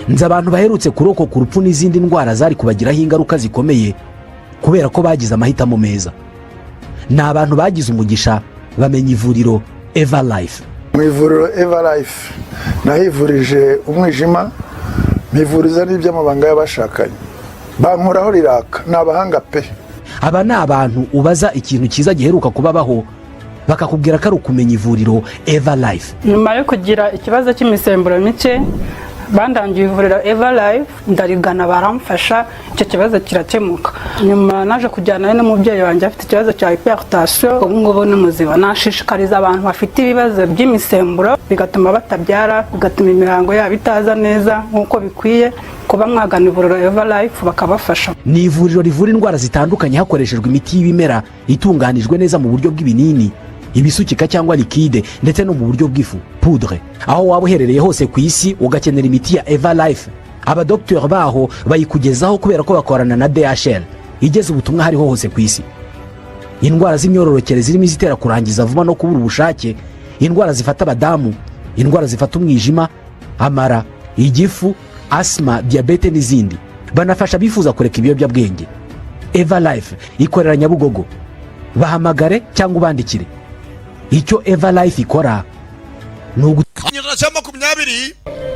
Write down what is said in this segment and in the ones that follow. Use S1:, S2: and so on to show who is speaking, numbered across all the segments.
S1: nzi abantu baherutse kurokoka urupfu n'izindi ndwara zari kubagiraho ingaruka zikomeye kubera ko bagize amahitamo meza. Ni abantu bagize umugisha bamenya ivuriro Everlife.
S2: Mu ivuriro Everlife nahivurije umwijima, mpivuriza n'iby'amabanga y'abashakanye, bankuraho riraka. Ni abahanga pe.
S1: Aba ni abantu ubaza ikintu cyiza giheruka kubabaho bakakubwira ko ari ukumenya ivuriro Everlife.
S3: Nyuma yo kugira ikibazo cy'imisemburo mike bandangiye ivuriro Everlife, ndarigana baramfasha, icyo kibazo kirakemuka. Nyuma naje kujyana n'umubyeyi wanjye afite ikibazo cya hypertension, ubu ngubu ni muzima. Nashishikariza abantu bafite ibibazo by'imisemburo bigatuma batabyara, bigatuma imihango yabo itaza neza nk'uko bikwiye, kuba mwagana ivuriro Everlife bakabafasha.
S1: Ni ivuriro rivura indwara zitandukanye hakoreshejwe imiti y'ibimera itunganijwe neza mu buryo bw'ibinini, ibisukika cyangwa liquide, ndetse no mu buryo bw'ifu poudre. Aho waba uherereye hose ku isi ugakenera imiti ya Everlife, abadokiteri baho bayikugezaho kubera ko bakorana na DHL igeze ubutumwa hariho hose ku isi. Indwara z'imyororokere zirimo izitera kurangiza vuba no kubura ubushake, indwara zifata abadamu, indwara zifata umwijima, amara, igifu, asma, diabete n'izindi. Banafasha bifuza kureka ibiyobyabwenge. Everlife ikorera Nyabugogo. Bahamagare cyangwa ubandikire. Icyo Everlife ikora ni
S4: ugunyura cyangwa 20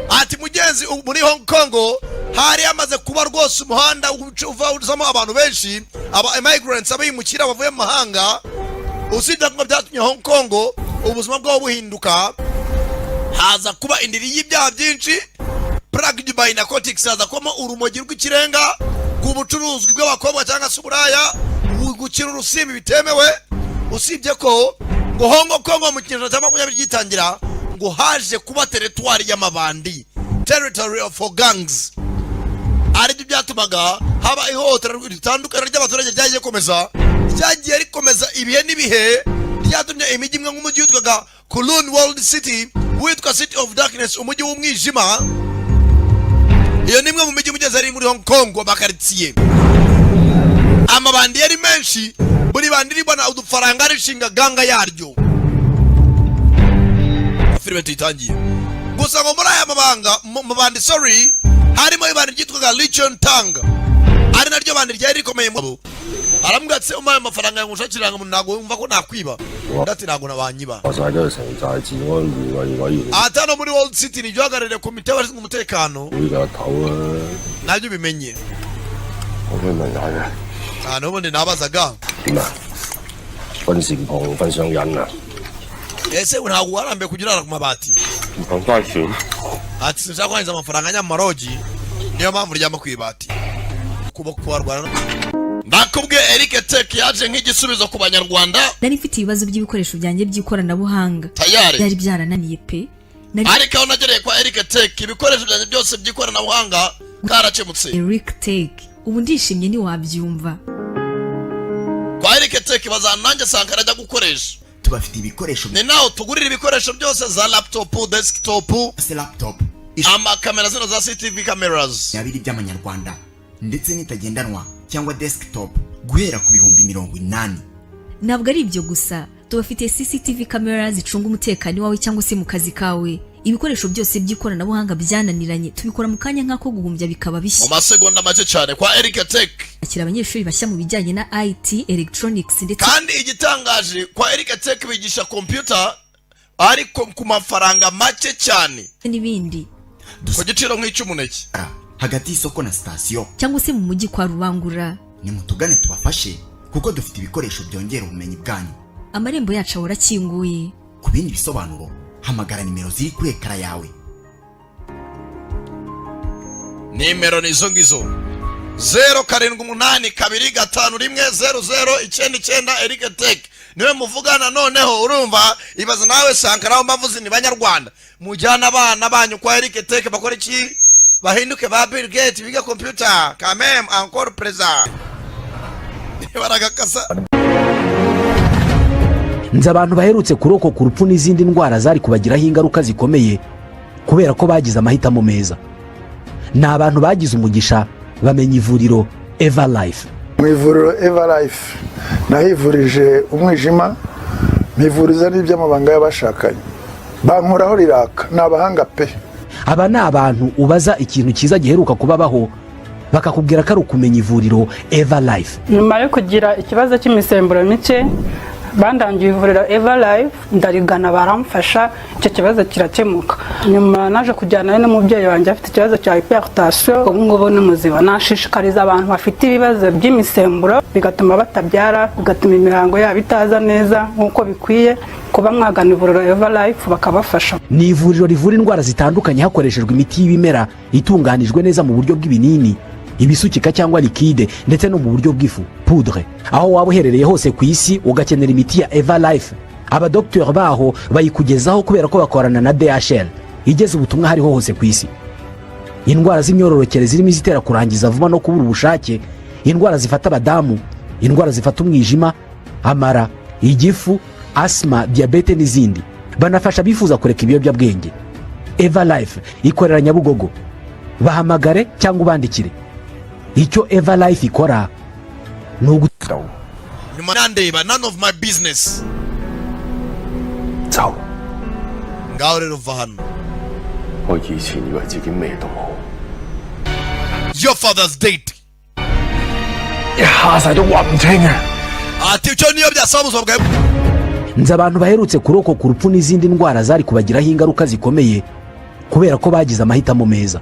S4: ati mugenzi muri Hong Kong hari amaze kuba rwose umuhanda uzamo abantu benshi, aba immigrants abimukira bavuye mu mahanga. Usibye ko byatumye Hong Kong ubuzima bwabo buhinduka, haza kuba indiri y'ibyaha byinshi, plagued by narcotics, haza kuma urumogi rw'ikirenga, gubucuruzwa bw'abakobwa cyangwa se uburaya, gukira urusimbi bitemewe. Usibye ko ngo Hong Kong mu kintu cya 20 gitangira ngo haje kuba territoire y'amabandi, territory of gangs. Ari byo byatumaga haba ihotera ritandukanye ry'abaturage ryagiye komeza, ryagiye rikomeza ibihe n'ibihe, ryatumye imijyi imwe nk'umujyi witwaga Kowloon World City, witwa City of Darkness, umujyi w'umwijima. Iyo nimwe mu mijyi mugeze ari muri Hong Kong bakaritsiye. Amabandi yari menshi, buri bandi ribona udufaranga rishinga ganga yaryo. Filime tuyitangiye. Gusa ngo muri aya mabandi harimo ibandi ryitwaga Legion Tang. Ari naryo bandi ryari rikomeye mu. Aramwatse umaye amafaranga ngushakiranga mu ntago umva ko nakwiba. Ndati ntago nabanyiba. Atano muri World City ni jogarere komite bashinzwe umutekano. Najyo bimenye. N'ubundi nabazaga ese ntabwo warambe kugirana ku mabati ati sinshaka kwangiza amafaranga nyamarogi, niyo mpamvu ryama kwibati kuba kubarwana. Ndakubwe Eric Tech yaje nk'igisubizo ku banyarwanda.
S5: Nari mfite ibibazo by'ibikoresho byanjye by'ikoranabuhanga
S4: byari
S5: byarananiye pe.
S4: Ariko aho nagereye kwa Eric Tech ibikoresho byanjye byose by'ikoranabuhanga karakemutse.
S5: Eric Tech ubu ndishimye ni wabyumva.
S4: Kwa Eric Tech bazananjye sankara ajya gukoresha.
S6: Tubafite ibikoresho
S4: ni naho tugurira ibikoresho byose za laptop, desktop, amakamera zino za CCTV cameras
S6: yabiri by'amanyarwanda ndetse nitagendanwa cyangwa desktop guhera ku bihumbi 80.
S5: Ntabwo ari ibyo gusa, tubafite CCTV cameras zicunga umutekano wawe cyangwa se mu kazi kawe. Ibikoresho byose by'ikoranabuhanga byananiranye tubikora mu kanya nk'ako guhumbya bikaba bishya
S4: mu masegonda make cyane. Kwa Eric Tech
S5: akira abanyeshuri bashya mu bijyanye na IT, electronics ndetse
S4: kandi igitangaje kwa Eric Tech bigisha computer ariko ku mafaranga make cyane
S5: n'ibindi
S4: ku giciro nk'icy'umuneke
S6: hagati y'isoko na station
S5: cyangwa se mu mujyi kwa Rubangura.
S6: Ni mutugane tubafashe kuko dufite ibikoresho byongera ubumenyi bwanyu.
S5: Amarembo yacu arakinguye.
S6: Ku bindi bisobanuro hamagara nimero ziri kuri ekara yawe.
S4: Nimero nizo ngizo 0782510099 Eric Tech niwe muvugana. Noneho urumva ibaza nawe sankara mbavuze ni banyarwanda mujyana abana banyu kwa Eric Tech bakora iki? Bahinduke ba Bill Gates biga computer quand même encore présent. Baragakasa.
S1: Nzi abantu baherutse kurokoka urupfu n'izindi ndwara zari kubagiraho ingaruka zikomeye kubera ko bagize amahitamo meza. Ni abantu bagize umugisha bamenya ivuriro Everlife.
S2: Mu ivuriro Everlife nahivurije umwijima, mpivuriza n'iby'amabanga y'abashakanye, bankuraho riraka. Ni abahanga pe.
S1: aba ni abantu ubaza ikintu cyiza giheruka kubabaho bakakubwira ko ari ukumenya ivuriro Eva Life.
S3: nyuma yo kugira ikibazo cy'imisemburo mike bandangiye ivuriro Eva Life ndarigana baramfasha icyo kibazo kirakemuka. nyuma naje kujyana n'umubyeyi wanjye afite ikibazo cya hypertension, ubu ngubu ni muzima. nashishikariza abantu bafite ibibazo by'imisemburo bigatuma batabyara, bigatuma imihango yabo itaza neza nk'uko bikwiye, kuba mwagana ivuriro Eva Life bakabafasha.
S1: Ni ivuriro rivura indwara zitandukanye hakoreshejwe imiti y'ibimera itunganijwe neza mu buryo bw'ibinini, ibisukika cyangwa likide, ndetse no mu buryo bw'ifu poudre. aho waba uherereye hose ku isi ugakenera imiti ya Eva Life, abadokiteri baho bayikugezaho kubera ko bakorana na DHL igeze ubutumwa hariho hose ku isi. indwara z'imyororokere zirimo izitera kurangiza vuba no kubura ubushake, indwara zifata abadamu, indwara zifata umwijima, amara, igifu, asima, diyabete n'izindi. banafasha bifuza kureka ibiyobyabwenge. Eva Life ikorera Nyabugogo. bahamagare cyangwa ubandikire. icyo Eva Life ikora ni
S4: nyuma nandeba none of my business. ngaho rero va hano. Your father's date. ati icyo niyo byasaba ubuzima bwawe.
S1: nzi abantu baherutse kurokoka urupfu n'izindi ndwara zari kubagiraho ingaruka zikomeye kubera ko bagize amahitamo meza.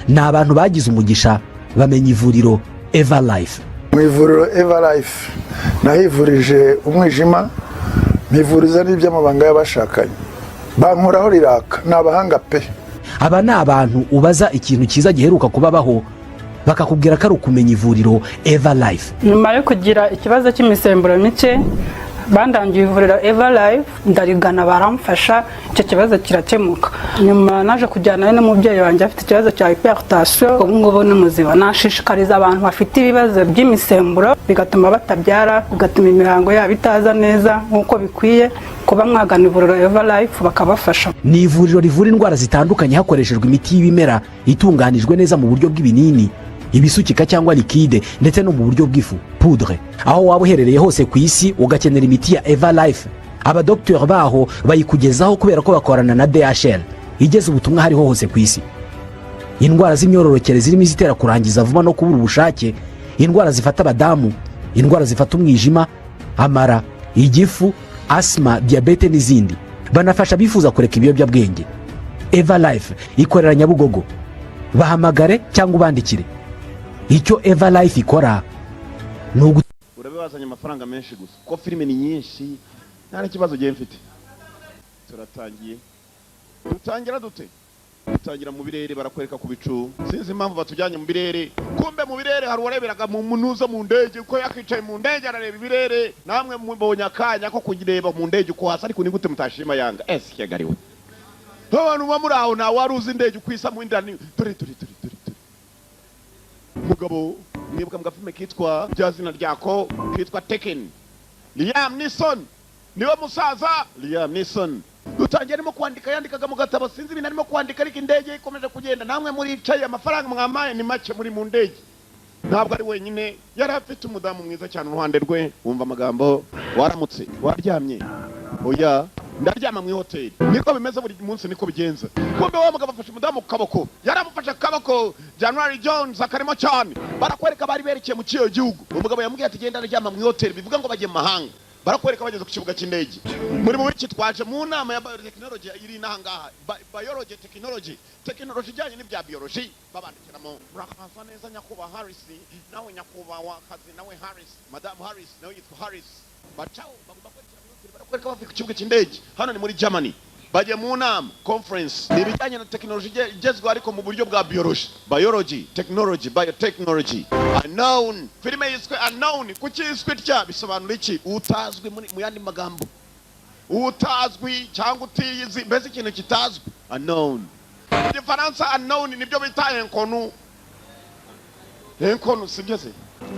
S1: ni abantu bagize umugisha bamenya ivuriro Eva Life.
S2: mu ivuriro Eva Life nahivurije umwijima, mpivuriza n'iby'amabanga y'abashakanye, bankoraho riraka. ni abahanga pe.
S1: aba ni abantu ubaza ikintu cyiza giheruka kubabaho bakakubwira ko ari ukumenya ivuriro Eva Life.
S3: nyuma yo kugira ikibazo cy'imisemburo mike bandangiye ivuriro Eva Life ndarigana baramfasha icyo kibazo kirakemuka. nyuma naje kujyana n'umubyeyi wanjye afite ikibazo cya hypertension, ubu ngubu ni muzima. nashishikariza abantu bafite ibibazo by'imisemburo bigatuma batabyara, bigatuma imihango yabo itaza neza nk'uko bikwiye, kuba mwagana ivuriro Eva Life bakabafasha.
S1: ni ivuriro rivura indwara zitandukanye hakoreshejwe imiti y'ibimera itunganijwe neza mu buryo bw'ibinini, ibisukika cyangwa likide, ndetse no mu buryo bw'ifu poudre. aho waba uherereye hose ku isi ugakenera imiti ya Eva Life, abadokiteri baho bayikugezaho kubera ko bakorana na DHL igeze ubutumwa hariho hose ku isi. indwara z'imyororokere zirimo izitera kurangiza vuba no kubura ubushake, indwara zifata abadamu, indwara zifata umwijima, amara, igifu, asima, diyabete n'izindi. banafasha bifuza kureka ibiyobyabwenge. Eva Life ikorera Nyabugogo. bahamagare cyangwa ubandikire. icyo Eva Life ikora ni
S7: urabibazanye amafaranga menshi gusa ko filime ni nyinshi, nta kibazo giye mfite. turatangiye. dutangira dute? dutangira mu birere, barakwereka ku bicu. sinzi impamvu batujyanye mu birere, kumbe mu birere hari uwareberaga mu munuza mu ndege, uko yakicaye mu ndege arareba ibirere. namwe mubonye akanya ko kugireba mu ndege uko hasi, ariko ni gute mutashima Yanga kigariwe abantu bamuri aho nta wari uzi indege ukwisa mu indani. turi umugabo mwibuka mu gafilme kitwa bya zina ryako kitwa Tekken, Liam Neeson niwe musaza. Liam Neeson dutangiye arimo kwandika, yandikaga mu gatabo, sinzi ibintu arimo kwandika, ariko indege ikomeje kugenda. namwe muricaye, amafaranga mwamaye ni make, muri mu ndege. ntabwo ari wenyine, yari afite umudamu mwiza cyane uruhande rwe. wumva amagambo, waramutse, waryamye, oya ndaryama mu hoteli. niko bimeze buri munsi, niko bigenza. kumbe wa mugabo afashe umudamu ku kaboko, yaramufashe akaboko. January Jones akarimo cyane, barakwereka bari berekeye mu kiyo gihugu. umugabo yamubwiye ati genda ndaryama mu hoteli, bivuga ngo bagiye mu mahanga. barakwereka bageze ku kibuga cy'indege. muri mu wiki twaje mu nama ya biotechnology iri nahangaha, biology technology ijyanye n'ibya biology. babandikiramo murakaza neza nyakuba Harris, nawe nyakuba wakazi nawe Harris, Madam Harris nawe yitwa Harris. bacaho barakwereka bafite ku kibuga cy'indege. hano ni muri Germany, bagiye mu nama conference. ni ibijyanye na technology igezweho ariko mu buryo bwa biology technology, biotechnology. Unknown, filime yiswe Unknown. kuki yiswe itya? bisobanura iki? utazwi. mu yandi magambo, utazwi cyangwa utiyizi, mbese ikintu kitazwi. Unknown. mu Gifaransa unknown nibyo bita enkonu, sibyo se?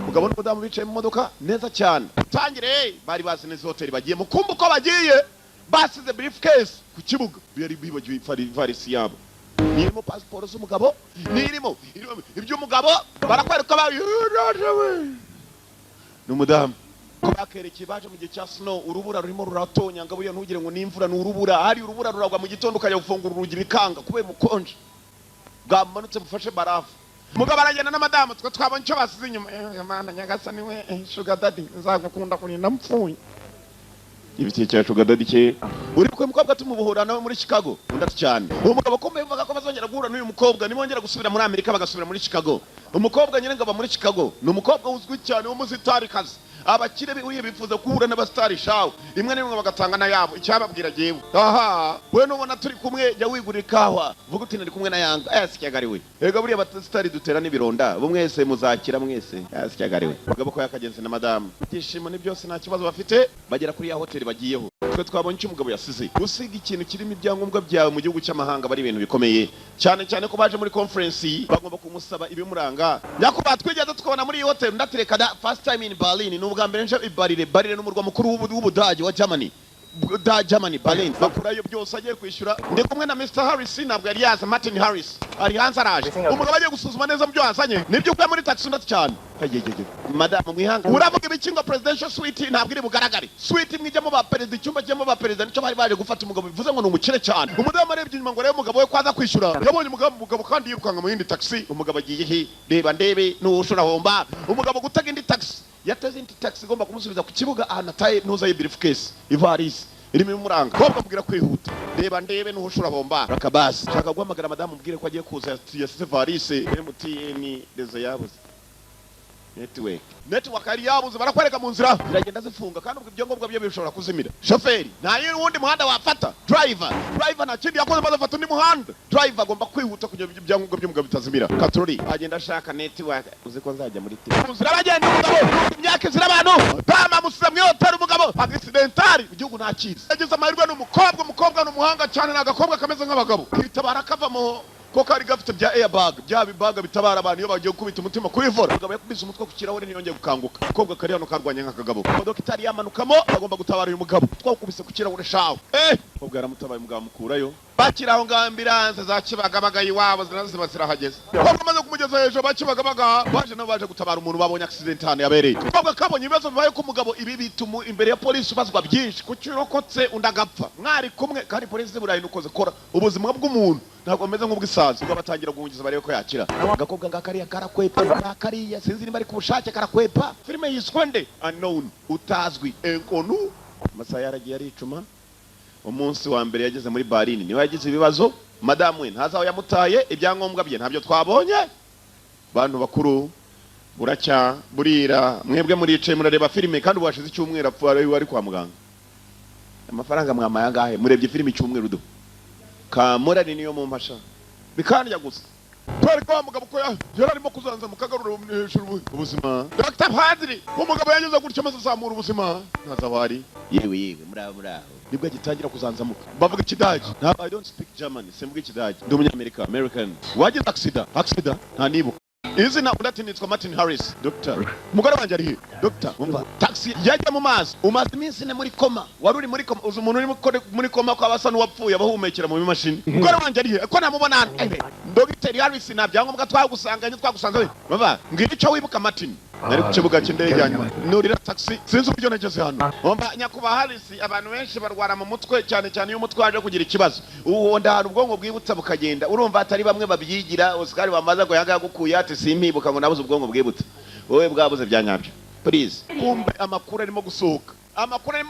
S7: mugabo n'umudamu bicaye mu modoka neza cyane. utangire bari bazi neza hoteli bagiye mu, kumva uko bagiye basize briefcase ku kibuga, bari bibagiwe ivarisi yabo. nirimo passport z'umugabo, nirimo iby'umugabo. barakwereka n'umudamu ko bakerekeye baje mu gihe cya snow urubura rurimo ruratonyanga buya ntugire ngo n'imvura n'urubura hari urubura ruragwa mu gitondo ukajya gufungura urugi bikanga kubera ubukonje bwamanutse mufashe barafu mugabo aragenda n'amadamu twe twabonye icyo basize inyuma mana nyagasani we sugar daddy nzagukunda kurinda mpfuye ibiti cya sugar daddy cye uri kwe mukobwa tumubuhura nawe muri Chicago undati cyane uwo mugabo ko mbivuga ko bazongera guhura n'uyu mukobwa nimongera gusubira muri Amerika bagasubira muri Chicago umukobwa nyine ngaba muri Chicago ni umukobwa uzwi cyane w'umuzitari kazi abakire uriye bifuza guhura n'abastari shawo imwe n'imwe bagatanga na yabo icyababwira jewe aha we nubona turi kumwe jya wigurira kawa vuga uti ndi kumwe na yanga yasikagariwe ega buriya abastari dutera n'ibironda bo mwese muzakira mwese yasikagariwe bagabo ko yakagenze na madame byishimo ni byose nta kibazo bafite bagera kuri ya hotel bagiyeho twe twabonye icyo umugabo yasize usiga ikintu kirimo ibyangombwa byawe mu gihugu cy'amahanga bari ibintu bikomeye cyane cyane ko baje muri conference bagomba kumusaba ibimuranga nyakuba twigeze tukabona muri iyi hotel ndatireka da first time in Berlin ubwa mbere nje Berlin n'umurwa mukuru w'Ubudage wa Germany Berlin bakurayo byose agiye kwishyura ndi kumwe na Mr Harris ntabwo yari yaza Martin Harris ari hanze araje umugabo agiye gusuzuma neza byo yazanye nibyo ukwe muri taxi ndati cyane madame mwihanga uravuga ibikingo presidential suite ntabwo iri bugaragare suite mwijyamo ba perezida icyumba cyemo ba perezida nicyo bari baje gufata umugabo bivuze ngo ni umukire cyane umudamu arebye inyuma ngo rero umugabo we kwaza kwishyura yabonye umugabo kandi yirukanga mu yindi taxi umugabo agiye he reba ndebe n'ushura homba umugabo gutega indi taxi yateze indi taxi igomba kumusubiza ku kibuga ahantu ataye ntuza briefcase ivarisi irimo imuranga kobwa mubwira kwihuta reba ndebe n'ushura bomba rakabasi shaka guhamagara madamu mubwire ko agiye kuza yasize varise MTN rezo yabuze network ari yabuze barakwereka mu nzira biragenda zifunga kandi ubwo ibyo ngobwa byo bishobora kuzimira chauffeur nta yiri wundi muhanda wafata driver nta kindi yakoze bazafata undi muhanda driver agomba kwihuta kugira ibyangombwa by'umugabo bitazimira katroli agenda ashaka network uzi ko nzajya muri tv nzira bagenda umugabo imyaka izira abantu bama musiza mwotera umugabo accidental igihugu nta kizi yagize amahirwe n'umukobwa n'umuhanga cyane n'agakobwa kameze nk'abagabo kitabara kavamo ko kari gafite bya airbag bya bibaga bitabara abantu iyo bagiye gukubita umutima kuri vora umugabo yakubise umutwe ku kirahure niyongeye gukanguka umukobwa kari hano karwanya nk'akagabo imodoka itari yamanukamo bagomba gutabara uyu mugabo twakubise ku kirahure shawe umukobwa yaramutabaye umugabo mukurayo bakiraho ngambirance za Kibagabaga iwabo zinaziba zirahageze umukobwa amaze kumugeza hejuru bakibagabaga baje nabo baje gutabara umuntu babonye accident hano yabereye umukobwa kabonye ibibazo bibaye ko umugabo ibi bitumu imbere ya polisi ubazwa byinshi kucirokotse undagapfa mwari kumwe kandi polisi burayi nukoze kora ubuzima bw'umuntu ntabwo ameze nk'ubwisazi ubwo batangira guhungiza barebe ko yakira agakobwa ngakariya karakwepa ngakariya sinzi niba ari ku bushake karakwepa filime yiswe nde unknown utazwi enkonu amasaha yaragiye aricuma umunsi wa mbere yageze muri Berlin niwe yagize ibibazo madamu we ntazaho yamutaye ibyangombwa bye ntabyo twabonye bantu bakuru buracya burira mwebwe muricaye murareba filime kandi ubashize icyumweru apfa ari kwa muganga amafaranga mwamaya ngahe murebye filime icyumweru do kamurani niyo mu mpasha bikanja gusa twari kwa mugabo ko yararimo kuzanza mu kagaruro hejuru ubuzima Dr. Padri umugabo yanyuze gutyo maze zamura ubuzima ntazawari yewe murabo nibwo gitangira kuzanzamuka bavuga ikidage I don't speak German simvuga ikidage ndi umunyamerika American wagize accident nta nibuka izina undati nitwa Martin Harris doctor umugore wanjye ari he doctor umva taxi yajya mu mazi umaze iminsi ne muri koma wari uri muri koma uzi umuntu uri muri koma kwa basa n'uwapfuye abahumekera mu mashini umugore wanjye ari he ko namubona Dr. Harris na byangombwa twagusanganye twagusanze baba ngira icyo wibuka Martin nari ku kibuga cy'indege yanyuma nurira taxi sinzi uburyo nageze hano umva nyakuba Harris abantu benshi barwara mu mutwe cyane cyane iyo umutwe waje kugira ikibazo uwo ndahana ubwonko bwibutsa bukagenda urumva atari bamwe babyigira Oscar bamaza ngo yanga gukuye ati simpibuka ngo nabuze ubwonko bwibutsa wowe bwabuze byanyabyo please kumbe amakuru arimo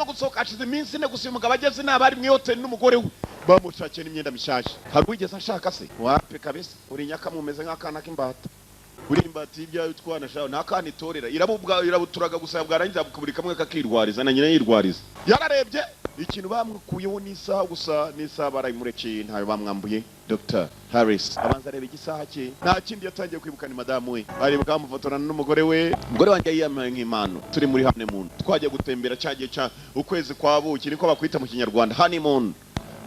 S7: gusohoka ashize iminsi ne gusa umugabo ageze n'abari mu hotel n'umugore we bamushakiye n'imyenda mishyashya hari wigeze ashaka se wape kabisa uri nyakamu umeze nk'akana k'imbata uri imbata y'ibyawe twana shaho nakana itorera irabuturaga gusa bwarangiza bukaburi kamwe kakirwariza na nyina yirwariza yararebye ikintu bamwukuyeho n'isaha gusa n'isaha barayimurekeye ntayo bamwambuye Dr. Harris abanza areba igisaha cye nta kindi yatangiye kwibuka ni madamu we ari bwamufotorana n'umugore we umugore wanjye yiyamaye nk'impano turi muri honeymoon twagiye gutembera cyagiye cya ukwezi kwa buki niko bakwita mu kinyarwanda honeymoon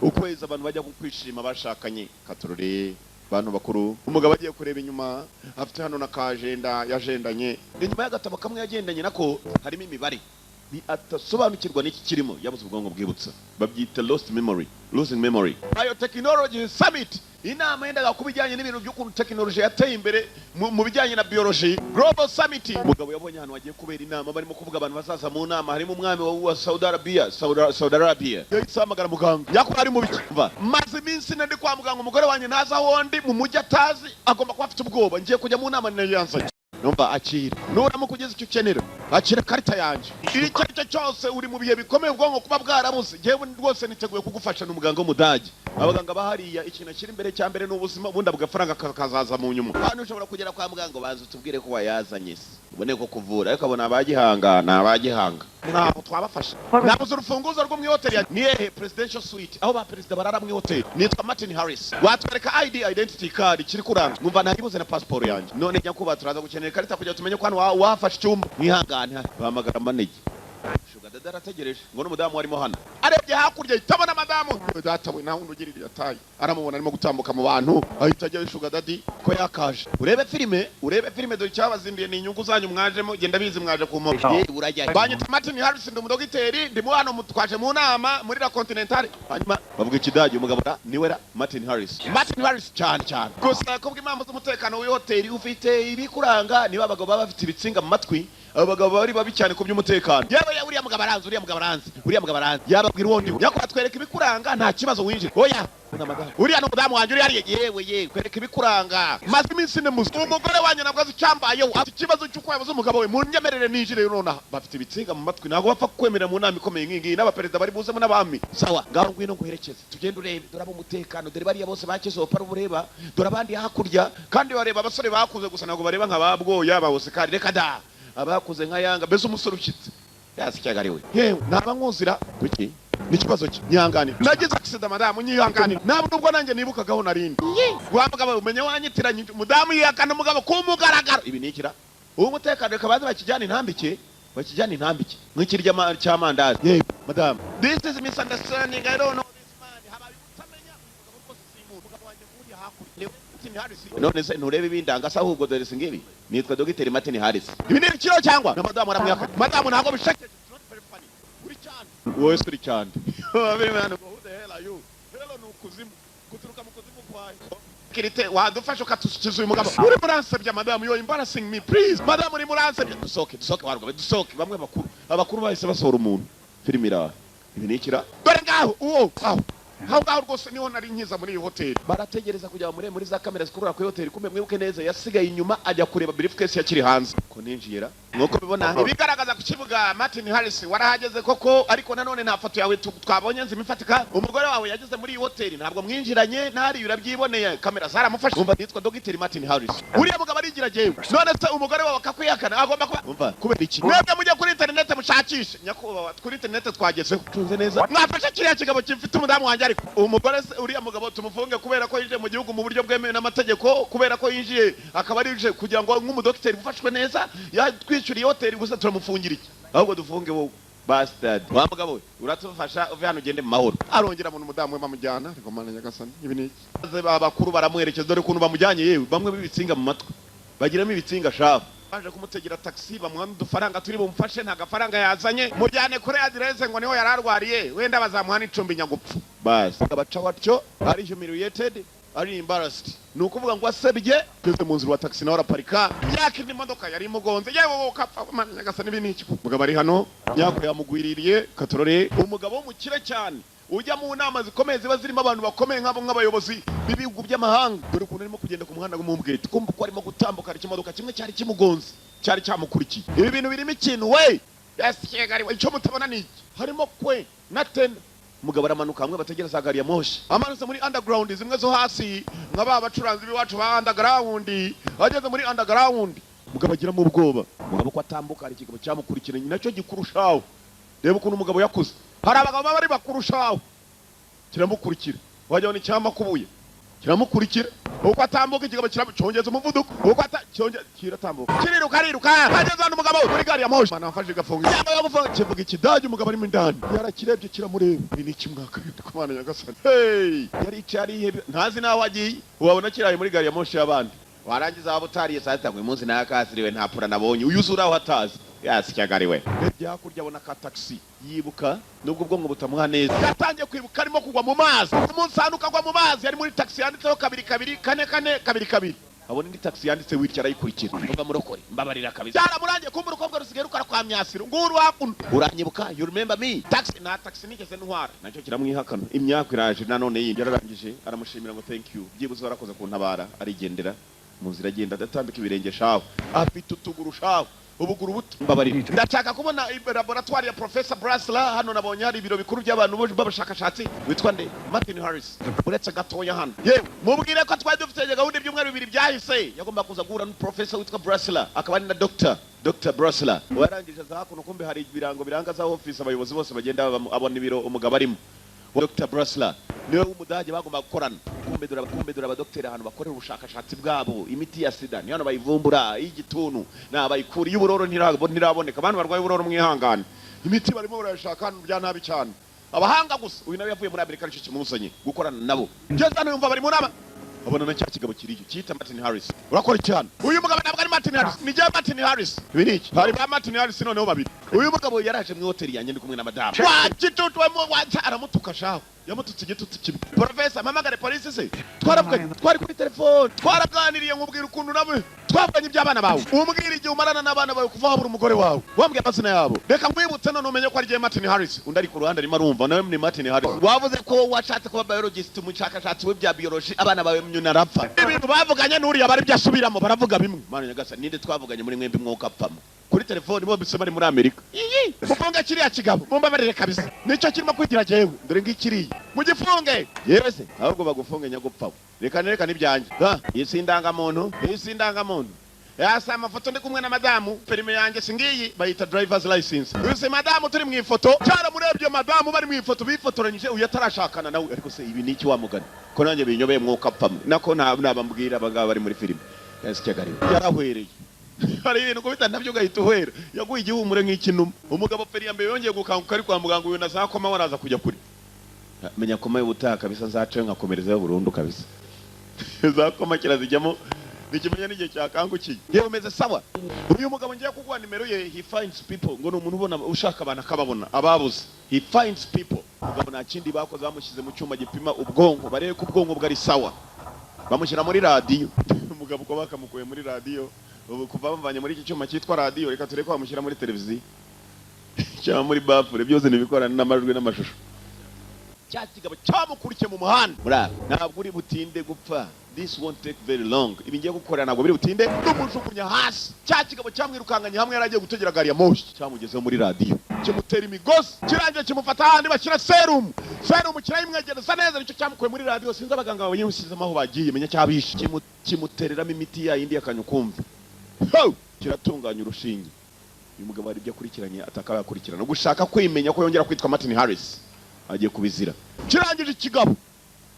S7: ukwezi abantu bajya kwishima bashakanye katorore bantu bakuru umugabo agiye kureba inyuma afite hano na kajenda yajendanye inyuma y'agatabo kamwe yagendanye nako harimo imibare atasobanukirwa n'iki kirimo yabuze ubwonko bwibutsa, babyita losing memory. Biotechnology Summit, inama yendaga kubijyanye n'ibintu by'ukuntu technology yateye imbere mu bijyanye na biology. Global Summit, umugabo yabonye ahantu wagiye kubera inama, barimo kuvuga abantu bazaza mu nama, harimo umwami wa Saudi Arabia yahise ahamagara muganga yakuba ari mu biki, maze iminsi ndi kwa muganga, umugore wanjye ntazi aho ndi mu mujyi atazi, agomba kuba afite ubwoba, ngiye kujya mu nama n'iyanzanye. Numva akira nuramukugeza icyo ukenera, akira karita yanjye, icyo aricyo cyose uri mu bihe bikomeye ubwonko kuba bwarabuze, jewe rwose niteguye kugufasha n'umuganga w'umudage. Abaganga bahariya ikintu kiri imbere cya mbere n'ubuzima, ubundi bw'agafaranga kazaza mu nyuma. Hano ushobora kugera kwa muganga baza utubwire ko wayazanye se ubone ko kuvura, ariko abona abagihanga ntabwo twabafasha. Nabuze urufunguzo rwo mu hoteli ni ehe presidential suite, aho ba perezida barara mu hoteli, nitwa Martin Harris. Watwereka identity card kiri kuranga, numva ntagibuze na passport yanjye. None nyakuba turaza gukenera karita kugira tumenye ko hano wafashe icyumba. Mwihangane bahamagara manege Sugar Daddy arategereje ngo n'umudamu warimo hano, arebye hakurya itabona madamu, datawe naho undugirira yataye, aramubona arimo gutambuka mu bantu, ahita ajya Sugar Daddy ko yakaje. Urebe filime dore cyabazinduye ni inyungu zanyu mwajemo, genda bizi mwaje ku mpamvu urajya. Banyita Martin Harris, ndi umudogiteri, ndi mu hano mutwaje mu nama muri La Continental. Hanyuma bavuga ikidage, umugabo niwe Martin Harris cyane gusa ko bw'impamvu z'umutekano w'i hoteli ufite ibikuranga, niba abagabo baba bafite ibitsinga mu matwi, abagabo bari babi cyane ku by'umutekano. Yewe uriya mugabo aranze yababwira uwo ndiwe, yakora twereka ibikuranga nta kibazo winjira. Oya uriya n'umudamu wanjye uri hariya, yewe kwereka ibikuranga, maze iminsi ne muzi umugore wanjye nabwo azi cyambayeho, afite ikibazo cy'uko yabuze umugabo we, munyemerere ninjire nonaha. Bafite ibitsinga mu matwi, ntabwo bapfa kwemerera mu nama ikomeye nk'ingiyi, n'abaperezida bari buzemo n'abami. Sawa ngaho ngwino nguherekeze tugende urebe, dore umutekano, dore bariya bose bakizopa ureba, dore abandi hakurya, kandi bareba abasore bakuze gusa, ntabwo bareba nka babwoya bawose kandi reka da abakuze nka Yanga, mbese umusore ushyitse yasikagariwe. Yewe naba nkuzira kuki n'ikibazo cye, nyihangane nagize accident madamu, nyihangane ntabwo nubwo nanjye nibukagaho narindi. Wa mugabo umenye wanyitiranye mudamu yiyakana umugabo ku mugaragaro, ibi nikira uwo mutekano, reka baze bakijyana intambike nk'ikirya cy'amandazi. Yewe madamu, this is misunderstanding, I don't know this man, habaye utamenya umugabo rwose simuntu, umugabo wanjye muri hakurya none se nturebe ibindanga se, ahubwo dore singibi nitwa Dr. Martin Harris. Ibi ni ikiro cyangwa na madamu aramwaka, madamu ntabwo bishakeje, uri cyane wowe uri cyane. Who the hell are you? Hello nukuzimu kuturuka mu kuzimu kwaye kirite wadufasha ukatusukiza uyu mugabo. Uri muransabye madamu, you embarrassing me please. Madamu uri muransabye, dusoke warugaba dusoke. Bamwe abakuru bahise basohora umuntu filmira. Ibi ni ikira dore ngaho uwo aho rwose niho nari nkiza muri iyi hoteli, barategereza kujya muri za kamera zikurura ku hoteli. Kumbe mwibuke neza yasigaye inyuma ajya kureba briefcase yakiri hanze ko ninjira, nuko bibona ibigaragaza ku kibuga. Martin Harris warahageze koko, ariko nanone nta foto yawe twabonye nzi mifatika. Umugore wawe yageze muri iyi hoteli, ntabwo mwinjiranye, ntari urabyiboneye, kamera zaramufashe. Umva nitwa Dr. Martin Harris, uriya mugabo arigira jewe, none se umugore wawe akakwihakana, agomba kuba umva kubera iki? Mwebwe mujye kuri internet mushakishe, nyakubahwa kuri internet twagezeho tunze neza, mwafashe kiriya kigabo gifite umudamu wanjye, ariko umugore uriya mugabo tumufunge kubera ko yinjiye mu gihugu mu buryo bwemewe n'amategeko, kubera ko yinjiye akaba arije kugira ngo nk'umudokiteri ufashwe neza yatwishyuriye hoteli, gusa turamufungira iki? Ahubwo dufunge wowe bastard. Wa mugabo we uratufasha uve hano ugende mu mahoro. Arongera mu mudamu we bamujyana, ariko mana nyagasani ibi ni iki? Abakuru baramwerekeza, dore ukuntu bamujyanye, yewe bamwe bibitsinga mu matwi, bagiramo ibitsinga shafu. Baje kumutegera taxi, bamwana udufaranga turi bumufashe, nta gafaranga yazanye, mujyane kuri adresse ngo niho yararwariye, wenda bazamuha n'icumbi nyagupfu. Basi abaca watyo ari humiliated, ari embarrassed, nukuvuga ngo asebye teze mu nzira wa taxi nawe araparika, yakindi imodoka yari imugonze, yewe wowe ukapfa mana nyagasani ibi ni iki? Mugabo ari hano yako yamugwiririye katorore, umugabo w'umukire cyane ujya mu nama zikomeye ziba zirimo abantu bakomeye nk'abayobozi b'ibihugu by'amahanga. Dore ukuntu arimo kugenda ku muhanda w'umumbwete, kumva ko arimo gutambuka, ari ikimodoka kimwe cyari kimugonze, cyari cyamukurikiye. Ibi bintu birimo ikintu we yasikegariwe, icyo mutabona ni iki? Harimo kwe na tenda. Umugabo aramanuka, hamwe bategereza gari ya moshi, amanutse muri underground zimwe zo hasi, nk'aba bacuranzi b'iwacu ba underground. Ageze muri underground, umugabo agira mu ubwoba, umugabo ko atambuka, ari ikigabo cyamukurikiranye nacyo gikurushaho. Reba ukuntu umugabo yakuze, hari abagabo bari bakurushaho, kiramukurikira, wajya ni cyamakubuye, kiramukurikira uko atambuka, ikigabo kiramucongeza umuvuduko, uko kiratambuka, kiriruka hageze hano umugabo muri gari ya moshi, mana afashe gafunga yambaye gufunga, kivuga ikidage, umugabo ari mu ndani, yarakirebye kiramureba, ibi ni kimwaka ku mana nyagasani. Hey yari cyari ntazi naho agiye, wabona kiraye muri gari ya moshi y'abandi, warangiza waba utariye saa sita ngo uyu munsi nakasiriwe nta pura nabonye uyu usura aho atazi yasyagariwe byakurya abona ka taxi yibuka nubwo ubwonko butamuha neza yatangiye kwibuka arimo kugwa mu mazi umunsi hano ukagwa mu mazi yari muri taxi yanditseho 2 4 4 2 abona indi taxi yanditse witya arayikurikira uva murokore mbabarira kabisa cyaramurangiye kumva urukobwa rusigaye rukara kwa myasiro nguru hakuno uranyibuka you remember me taxi nigeze ntwara nacyo kiramwihakana imyaka iraje nanone yindi yararangije aramushimira ngo thank you byibuze warakoze kuntabara arigendera mu nzira agenda adatambika ibirenge shaho afite utuguru shaho ubuguru buto mbabarira ndashaka kubona laboratoire ya Professor Brasla hano nabonye hari ibiro bikuru by'abantu b'abashakashatsi witwa nde Martin Harris uretse gatoya hano yewe mubwire ko twari dufite gahunda ibyumweru 2 byahise yagomba kuza guhura na Professor witwa Brasla akaba ari na Dr. Brasla warangije za hakuno kumbe hari ibirango biranga za office abayobozi bose bagenda abona ibiro umugabo arimo Dr. Brasla niwe w'umudage bagomba gukorana kumbedura abadokteri ahantu bakorera ubushakashatsi bwabo imiti ya sida niyo bayivumbura igituntu nabayikura y'uburoro ntiraboneka abantu barwaye uburoro mwihangane imiti barimo barashaka hano bya nabi cyane abahanga gusa uyu nawe yavuye muri Amerika nicyo kimuzanye gukorana nabo ngeze hano yumva bari mu nama abona na cya kigabo kiriyo cyita Martin Harris urakora cyane uyu mugabo ntabwo ari Martin Harris ni James Martin Harris ibi niki hari ba Martin Harris noneho babiri uyu mugabo yaraje mu hoteli yanjye ndi kumwe na madame wagitutwemo aramutuka shaho yamututse igitutu kimwe Professor mamagare police se twari kuri telefone twaraganiriye nkubwira ukuntu namwe twavuganye iby'abana bawe umbwira igihe umarana n'abana bawe kuva habura umugore wawe wambwiye amazina yabo reka nkwibutse none umenye ko ari James Martin Harris undi ari ku ruhande arimo arumva nawe ni Martin Harris wavuze ko washatse kuba biologist mu cyakashatsi w'ibya biology abana bawe mnyuna rapfa ibintu bavuganye n'uriya bari byasubiramo baravuga bimwe mana nyagasa ninde twavuganye muri mwembi mwuka apfamo kuri telefone bo bisema ari muri Amerika mufunga kiriya kigabo mumbabarire kabisa nicyo kirimo kwitira jewe dore ngikiriye mugifunge yewe se ahubwo bagufunge nyagupfa reka nibyanjye isi indangamuntu yasa amafoto ndi kumwe na madamu perime yanjye singiyi bayita driver's license use madamu turi mu ifoto cyara murebye madamu bari mu ifoto bifotoranyije uyatarashakana nawe ariko se ibi niki wamugana ko nanjye binyobeye mwuka apfamo nako nabambwira abagabo bari muri filime yasikagari yarahwereye hari ibintu kubita nabyo gahita uhwera yaguye igihumure nk'ikinuma umugabo Feri mbere yongeye gukanguka ari kwa muganga uyu nazakoma waraza kujya kuri menya koma y'ubutaha kabisa nzace nkakomerezayo burundu kabisa zakoma kirazijyamo nikimenya n'igihe cyakangukiye yewe umeze sawa uyu mugabo ngiye kuguha nimero ye he finds people ngo ni umuntu ubona ushaka abantu akababona ababuze he finds people mugabo nta kindi bakoze bamushyize mu cyuma gipima ubwonko barebe ko ubwonko bwari sawa bamushyira muri radiyo umugabo ko bakamukuye muri radiyo ubu kuva bamvanye muri iki cyuma cyitwa radiyo reka tureke bamushyira muri televiziyo cyangwa muri bafure byose nibikorana n'amajwi n'amashusho cya kigabo cyamukurikiye mu muhanda ntabwo uri butinde gupfa this won't take very long ibi ngiye gukorera ntabwo biri butinde n'umujugunya hasi cya kigabo cyamwirukanganye hamwe yaragiye gutegera gari ya moshi cyamugezeho muri radiyo kimutera imigozi kirangiye kimufata ahandi bashyira serumu kirayimwegereza neza nicyo cyamukuye muri radiyo sinzi abaganga bawe yimushyizemo aho bagiye menya cyabishe kimutereramo imiti yayindi yakanya ukumva kiratunganya urushinge uyu mugabo hari ibyo akurikiranye atakaba yakurikirana gushaka kwimenya ko yongera kwitwa Martin Harris agiye kubizira kirangije ikigabo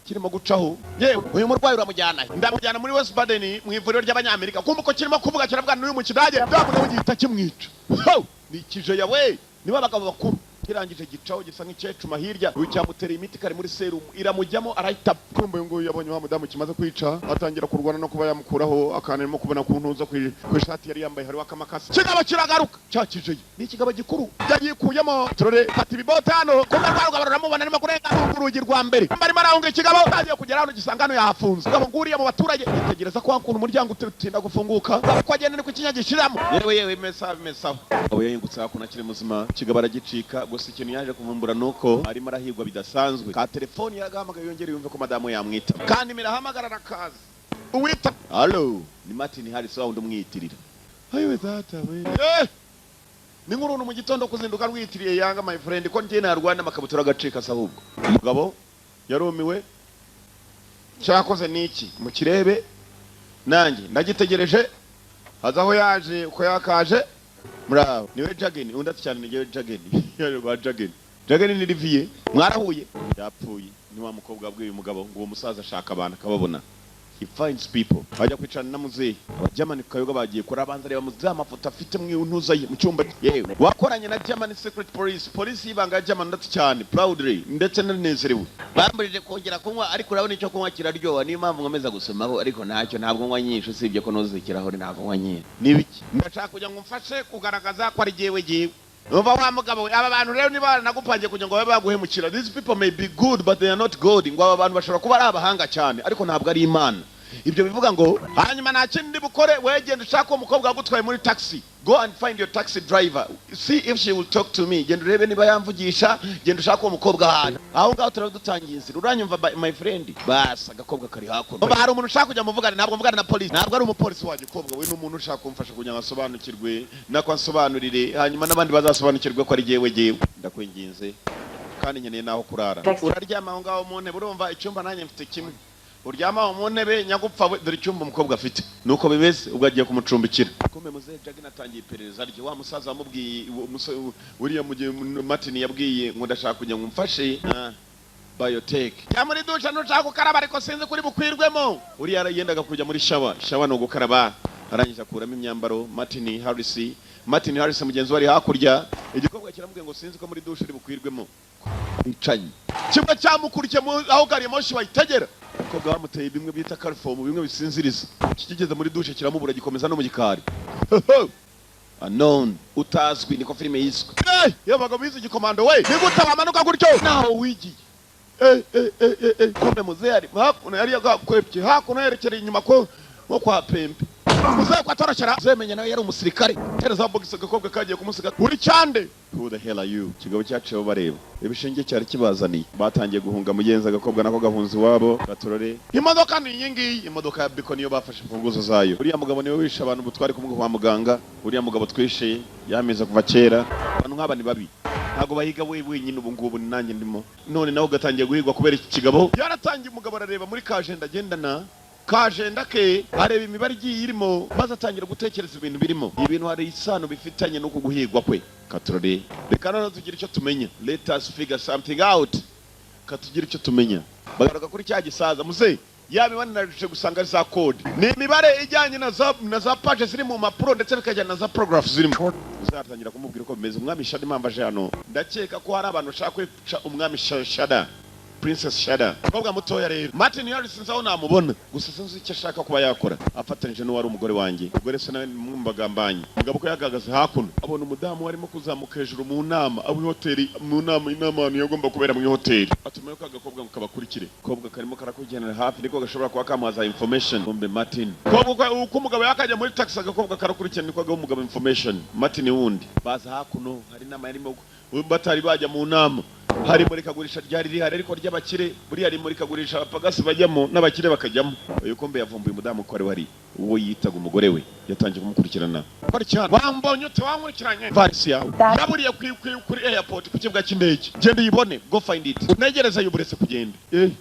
S7: kirimo gucaho yewe uyu murwayi uramujyana ndamujyana muri West Baden mu ivuriro ry'abanyamerika kumva ko kirimo kuvuga kiravuga n'uyu mu kidage ndamunawe gihita kimwica ni kije yawe niba abagabo bakuru kirangije gicaho gisa nk'icecuma hirya uyu cyamutera imiti kari muri serumu iramujyamo arahita kumbe ngo yabonye wa mudamu kimaze kwica atangira kurwana no kuba yamukuraho akanarimo kubona ku ntuza ku ishati yari yambaye hariho akamakasi kigabo kiragaruka cyakije ni ikigabo gikuru yagikuyemo turore fata ibibote hano kumbe rwarugabo ruramubona arimo kurenga urugi rwa mbere barimo arahunga ikigabo agiye kugera hano gisanga hano yahafunze ngabo nguriye mu baturage yitegereza ko hakuntu umuryango utinda gufunguka ko agenda ni ku kinyagishiramo yewe mesa abo yengutse hakuna kiri muzima kigabo aragicika gusa ikintu yaje kuvumbura nuko arimo arahigwa bidasanzwe ka telefone yagahamagaye yongere yumve ko madamu yamwita kandi mirahamagara nakazi uwita allo ni Martin Harris wa umwiyitirira ayo data we ni nk'uruntu mu gitondo kuzinduka rwitiriye yanga my friend ko njye narwana makabutura gacika sahubwo umugabo yarumiwe cyakoze niki mu kirebe nanjye ndagitegereje hazaho yaje uko yakaje muraho niwe Jageni undati cyane niwe Jageni yarwa Jageni ni Rivier mwarahuye yapfuye ni wa mukobwa bw'uyu mugabo ngo uwo musaza ashaka abantu akababona he finds people bajya kwicarana na muzehe abajamani kayoga bagiye kora abanza reba muzehe amafoto afite mwiuntuza mu cyumba yewe wakoranye na German Secret Police y'ibanga ya German ndetse cyane proudly ndetse nanezerewe bamburije kongera kunywa ariko urabona icyo kunywa kiraryoha niyo mpamvu nkomeza gusomaho ariko ntacyo ntabwo nywa nyinshi usibye ko nozikiraho ntabwo nywa nyinshi nibiki ndashaka kujya ngo mfashe kugaragaza ko ari jewe Umva wa mugabo aba bantu rero niba nagupangiye kugira ngo babe baguhemukira. These people may be good but they are not God. Ngo aba bantu bashobora kuba ari abahanga cyane ariko ntabwo ari Imana. Ibyo bivuga ngo hanyuma nta kindi bukore wegenda ushaka umukobwa wagutwaye muri taxi. Go and find your taxi driver. See if she will talk to me. Genda urebe niba yamvugisha, genda ushaka umukobwa hano. Aho ngaho turadutangiye inzira. Uranyumva my friend? Basa agakobwa kari hakuno. Umva hari umuntu ushaka kujya muvugana ntabwo mvugana na police. Ntabwo ari umupolisi waje kobwa we n'umuntu ushaka kumfasha kugira ngo asobanukirwe nako ansobanurire hanyuma n'abandi bazasobanukirwe ko ari jewe. Ndakwinginze kandi nkeneye naho kurara. Uraryama aho ngaho mu ntebe urumva icyumba nanjye mfite kimwe. Uryama mu ntebe nyagupfa dore icyumba umukobwa afite nuko bimeze ubwo agiye kumucumbikira kombe muzehe Jagi natangiye iperereza ryo wa musaza wamubwiye uriya mugiye Martin yabwiye ngo ndashaka kujya ngumfashe biotech ya muri dusha nushaka gukaraba ariko sinzi kuri bukwirwemo uriya yendaga kujya muri shower no gukaraba arangiza kuramo imyambaro Martin Harris mugenzi wari hakurya igikobwa kiramubwiye ngo sinzi ko muri dusha uri bukwirwemo icanye kimwe cyamukurikiye aho gari moshi bayitegera ko bwamuteye bimwe bita caliform bimwe bisinziriza kigeze muri dushe kiramubura gikomeza no mu gikari unknown utazwi niko filime yiswe yabaga bizi igikomando we nigute bamanuka gutyo naho wigiye kombe muzehe ari hakuno yari yagakwepye hakuno yerekera inyuma ko kwa pembe muzehe kwatorashara zemenya nawe yari umusirikare tereza box agakobwa kagiye kumusiga uri cyande who the hell are you kigabo cyaceho bareba ibishinge cyari kibazaniye batangiye guhunga mugenza agakobwa nako gahunzi wabo gatorore imodoka ni yingi imodoka ya Biko niyo bafashe imfunguzo zayo uriya mugabo niwe wishe abantu butwari kumwe kwa muganga uriya mugabo twishe yameza kuva kera abantu nk'aba ni babi ntago bahiga we wenyine ubu ngubu nanjye ndimo none nawe gatangiye guhigwa kubera iki kigabo yaratangiye umugabo arareba muri kajenda agendana kajenda ke areba imibare igiye irimo maze atangira gutekereza ibintu birimo ibintu hari isano bifitanye no kuguhigwa kwe katurore reka none tugira icyo tumenya let us figure something out katugira icyo tumenya bagaruka kuri cya gisaza muze yabibana narushe gusanga ari za code ni imibare ijyanye na za page ziri mu mapuro ndetse bikajyana na za paragraph zirimo uzatangira kumubwira ko bimeze umwami Shada impambaje hano ndakeka ko hari abantu bashaka kwica umwami Shada Princess Shada kobwa mutoya rero Martin Harris nzaho namubona gusa sinzi icyo ashaka kuba yakora afatanije no wari umugore wanjye ubwo rese nawe mwumbagambanye mugabo ko yagagaze hakuno abona umudamu warimo kuzamuka hejuru mu nama abo hoteli mu nama inama yagomba kubera mu hoteli atumaye ko agakobwa mukabakurikire kobwa karimo karakugenera hafi niko gashobora kuba kamaza information bombe Martin kobwa uko umugabo yakajya muri taxi agakobwa karakurikira niko agaho umugabo information Martin wundi baza hakuno hari nama yarimo batari bajya mu nama hari muri kagurisha ryari rihari ariko ry'abakire buri hari muri kagurisha abapagasi bajyamo n'abakire bakajyamo uyu kombe yavumbuye umudamu ko ari wari uwo yitaga umugore we yatangiye kumukurikirana kwari cyane wambonye utankurikiranye varisi yawe naburiye kuri airport ku kibuga cy'indege genda yibone go find it negereza yuburetse kugenda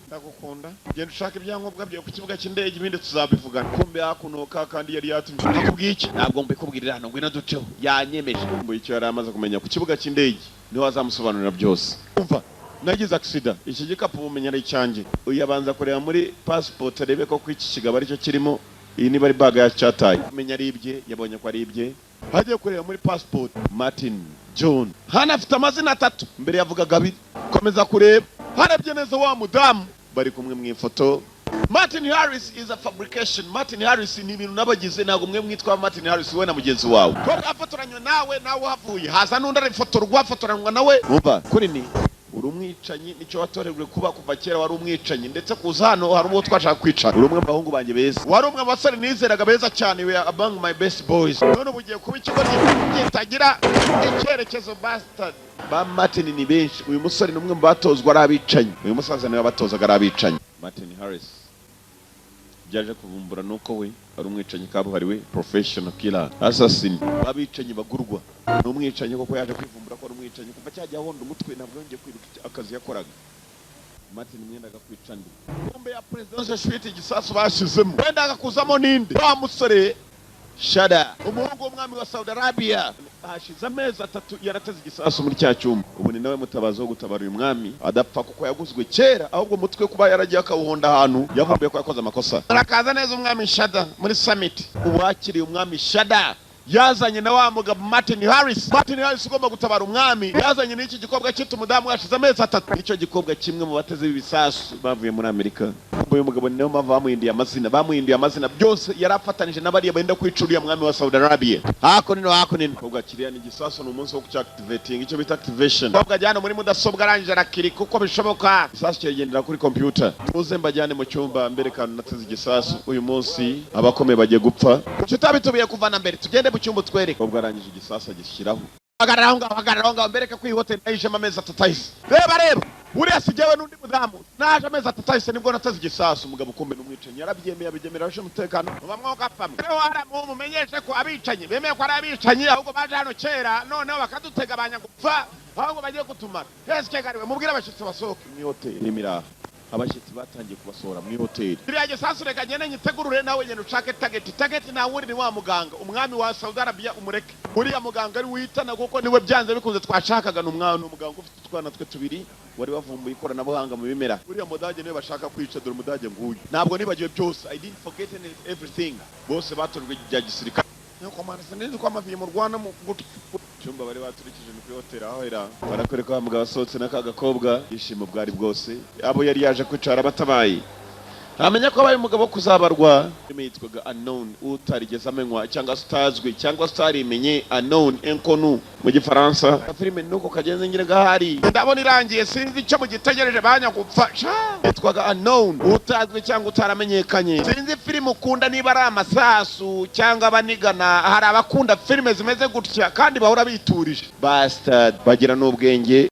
S7: ndagukunda genda ushaka ibyangombwa byo ku kibuga cy'indege ibindi tuzabivugana kombe hakunoka kandi yari yatumye akubwiye iki ntabwo mbikubwirira hano ngwino duceho yanyemeje ngo icyo yari amaze kumenya ku kibuga cy'indege niho azamusobanurira byose umva nagize accident iki gikapu bumenye ari cyanjye uyabanza kureba muri passport arebe ko kwiki kigaba aricyo kirimo iyi niba ari bag ya cyataye umenya ari ibye yabonye ko ari ibye hagiye kureba muri passport Martin John hana afite amazina 3 mbere yavugaga abiri komeza kureba harabye neza wa mudamu bari kumwe mu ifoto Martin Harris is a fabrication. Martin Harris ni ibintu nabagize ntago mwe mwitwa Martin Harris we na mugenzi wawe ko afotoranywe nawe havuye haza n'undi ari foto rwafotoranywa nawe umva kuri ni uri umwicanyi nicyo watorerwe kuba kuva kera wari umwicanyi ndetse kuza hano hari uwo twashaka kwicara uri umwe mu bahungu banjye beza wari umwe mu basore nizeraga beza cyane we among my best boys none ubugiye kuba ikigo gitagira icyerekezo bastard ba Martin ni benshi uyu musore n'umwe mu batozwa ari abicanyi uyu musaza niwe batozaga ari abicanyi Martin Harris byaje kuvumbura nuko we ari umwicanyi kabuhariwe professional killer assassin babicanyi bagurwa n'umwicanyi koko yaje kwivumbura ko ari umwicanyi kuva cyajya honda umutwe ntabwo yongeye kwiruka akazi yakoraga Martin mwenda gakwicandi bombe ya presidential suite igisasu bashizemo wenda agakuzamo ninde wa musore Shada umuhungu w'umwami wa Saudi Arabia hashize amezi 3 yarateze igisasu muri cya cyuma. Ubu ni nawe mutabazi wo gutabara uyu mwami adapfa kuko yaguzwe kera, ahubwo mutwe kuba yaragiye akawuhonda ahantu yavumbuye ko yakoze amakosa. Arakaza neza umwami Shada muri summit. Ubu wakiriye umwami Shada yazanye na wa mugabo Martin Harris ugomba gutabara umwami, yazanye n'iki gikobwa cyitwa umudamu washize amezi 3. Icyo gikobwa kimwe mu bateze ibisasu bavuye muri Amerika. Uyu mugabo niyo mpamvu bamuhinduye amazina byose yarafatanije n'abariya benda kwicuriya mwami wa Saudi Arabia. Hako nino ubwo kiriya ni gisasu n'umunsi wo kuactivating, icyo bita activation. Ubwo ajyana muri mudasobwa arangije arakiri kuko bishoboka. Gisasu kigendera kuri computer. Tuze mbajyane mu cyumba mbere kandi nateze igisasu. Uyu munsi abakomeye bagiye gupfa. Tutabitubiye kuvana mbere tugende mu cyumba twereke. Ubwo arangije igisasu agishyiraho. Hagarara ngaho mbereka ko iyi hotel nayijemo amezi 3. Reba uriya sigewe n'undi mudamu naje amezi 3 nibwo nateze igisasu. Umugabo kumbe n'umwicanyi yarabyemeye abigemera ashe umutekano bamwoga apfamwe. Rero haramumenyeshe ko abicanyi bemeye ko ari abicanyi, ahubwo baje hano kera noneho bakadutega abanyagupfa ahubwo bagiye kutumara. Heske gariwe mubwira abashitsi basohoke mu hotel n'imiraha. Abashitsi batangiye kubasohora mu hotel. Iriya gisasu reka nyene nyitegurure nawe nyene ushake target na wuri ni wa muganga umwami wa Saudi Arabia umureke. Uriya muganga ari witana kuko niwe byanze bikunze twashakaga n'umwana umuganga ufite utwana twe tubiri wari wavumbuye ikoranabuhanga mu bimera. Uriya mudage niwe bashaka kwica, dore umudage nguyu. Ntabwo nibagiwe byose, I didn't forget everything. Bose batorwe bya gisirikare. Nuko marasa neza ko amaviye mu Rwanda mu cyumba bari baturikije ni kuri hotel aho era barakwereka wa mugabo asohotse n'akagakobwa yishimo bwari bwose. Abo yari yaje kwicara batabaye amenya ko abaye umugabo kuzabarwa. Yitwaga unknown, utarigeze amenywa cyangwa utazwi cyangwa utarimenye, unknown, inconnu mu gifaransa. Filime nuko kagenze ngire gahari ndabona irangiye sinzi icyo mugitegereje banyagupfa. Yitwaga unknown, utazwi cyangwa utaramenyekanye. Sinzi filime ukunda niba ari amasasu cyangwa abanigana. Hari abakunda filime zimeze gutya kandi bahora biturije. Bastard bagira n'ubwenge.